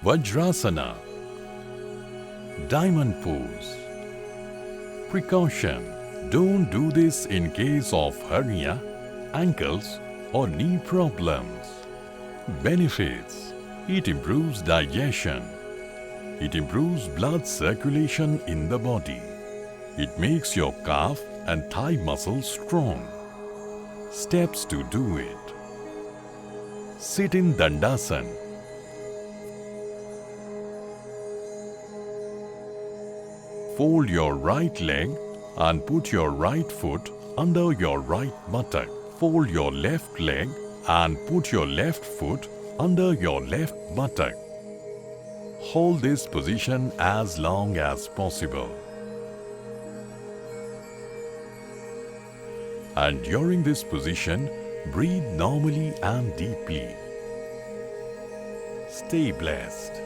Vajrasana, diamond pose. Precaution: don't do this in case of hernia, ankles or knee problems. Benefits: it improves digestion. It improves blood circulation in the body. It makes your calf and thigh muscles strong. Steps to do it: sit in Dandasana. Fold your right leg and put your right foot under your right buttock. Fold your left leg and put your left foot under your left buttock. Hold this position as long as possible. And during this position, breathe normally and deeply. Stay blessed.